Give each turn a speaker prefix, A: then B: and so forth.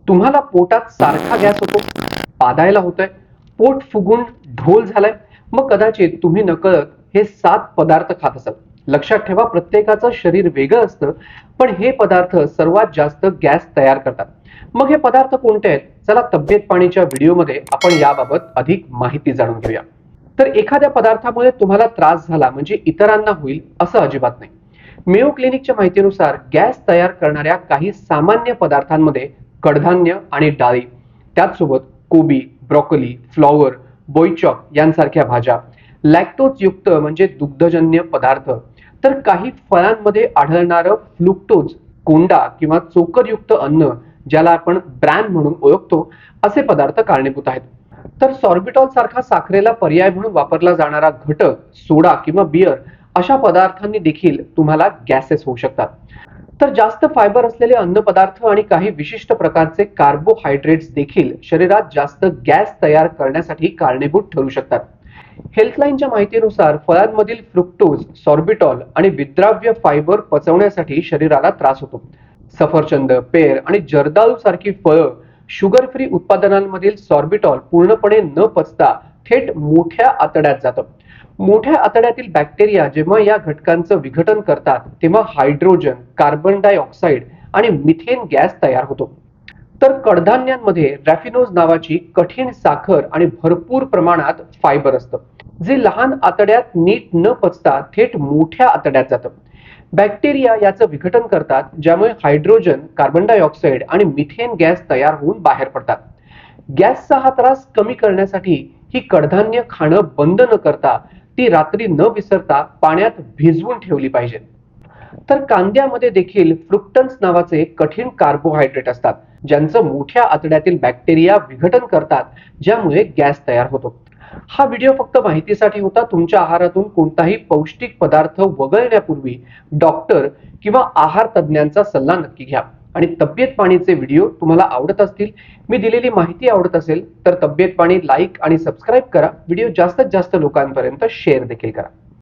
A: तुम्हाला पोटात सारखा गॅस होतो, पादायला होतंय, पोट फुगून ढोल झालाय, मग कदाचित तुम्ही नकळत हे 7 पदार्थ खात असाल. लक्षात ठेवा, प्रत्येकाचं शरीर वेगळं असतं, पण हे पदार्थ सर्वात जास्त गॅस तयार करतात. मग हे पदार्थ कोणते आहेत? चला तब्येत पाणीच्या व्हिडिओमध्ये आपण याबाबत अधिक माहिती जाणून घेऊया. तर एखाद्या पदार्थामुळे तुम्हाला त्रास झाला म्हणजे इतरांना होईल असं अजिबात नाही. मेयो क्लिनिकच्या माहितीनुसार गॅस तयार करणाऱ्या काही सामान्य पदार्थांमध्ये कडधान्य आणि डाळी, त्याचसोबत कोबी, ब्रॉकोली, फ्लॉवर, बोईचॉक यांसारख्या भाज्या, लॅक्टोज युक्त म्हणजे दुग्धजन्य पदार्थ, तर काही फळांमध्ये आढळणारं फ्रुक्टोज, कोंडा किंवा चोकरयुक्त अन्न, ज्याला आपण ब्रॅन म्हणून ओळखतो, असे पदार्थ कारणीभूत आहेत. तर सॉर्बिटॉल सारखा साखरेला पर्याय म्हणून वापरला जाणारा घटक, सोडा किंवा बियर, अशा पदार्थांनी देखील तुम्हाला गॅसेस होऊ शकतात. तर जास्त फायबर असलेले अन्नपदार्थ आणि काही विशिष्ट प्रकारचे कार्बोहायड्रेट्स देखील शरीरात जास्त गॅस तयार करण्यासाठी कारणीभूत ठरू शकतात. हेल्थलाईनच्या माहितीनुसार फळांमधील फ्रुक्टोज, सॉर्बिटॉल आणि विद्राव्य फायबर पचवण्यासाठी शरीराला त्रास होतो. सफरचंद, पेर आणि जर्दाळू सारखी फळं, शुगर फ्री उत्पादनांमधील सॉर्बिटॉल पूर्णपणे न पचता थेट मोठ्या आतड्यात जातं. मोठ्या आतड्यातील बॅक्टेरिया जेव्हा या घटकांचं विघटन करतात, तेव्हा हायड्रोजन, कार्बन डायऑक्साईड आणि मिथेन गॅस तयार होतो. तर कडधान्यांमध्ये रॅफिनोज नावाची कठीण साखर आणि भरपूर प्रमाणात फायबर असतं, जे लहान आतड्यात नीट न पचता थेट मोठ्या आतड्यात जातं. बॅक्टेरिया याचं विघटन करतात, ज्यामुळे हायड्रोजन, कार्बन डायऑक्साईड आणि मिथेन गॅस तयार होऊन बाहेर पडतात. गॅसचा हा त्रास कमी करण्यासाठी ही कडधान्य खाणं बंद न करता ती रात्री न विसरता पाण्यात भिजवून ठेवली पाहिजे. तर कांद्यामध्ये देखील फ्रुक्टन्स नावाचे कठीण कार्बोहायड्रेट असतात, ज्यांचं मोठ्या आतड्यातील बॅक्टेरिया विघटन करतात, ज्यामुळे गॅस तयार होतो. हा व्हिडिओ फक्त माहितीसाठी होता. तुमच्या आहारातून कोणताही पौष्टिक पदार्थ वगळण्यापूर्वी डॉक्टर किंवा आहार तज्ज्ञांचा सल्ला नक्की घ्या. आणि तब्येत पाणीचे व्हिडिओ तुम्हाला आवडत असतील, मी दिलेली माहिती आवडत असेल, तर तब्येत पाणी लाईक आणि सबस्क्राईब करा. व्हिडिओ जास्तीत जास्त लोकांपर्यंत शेअर देखील करा.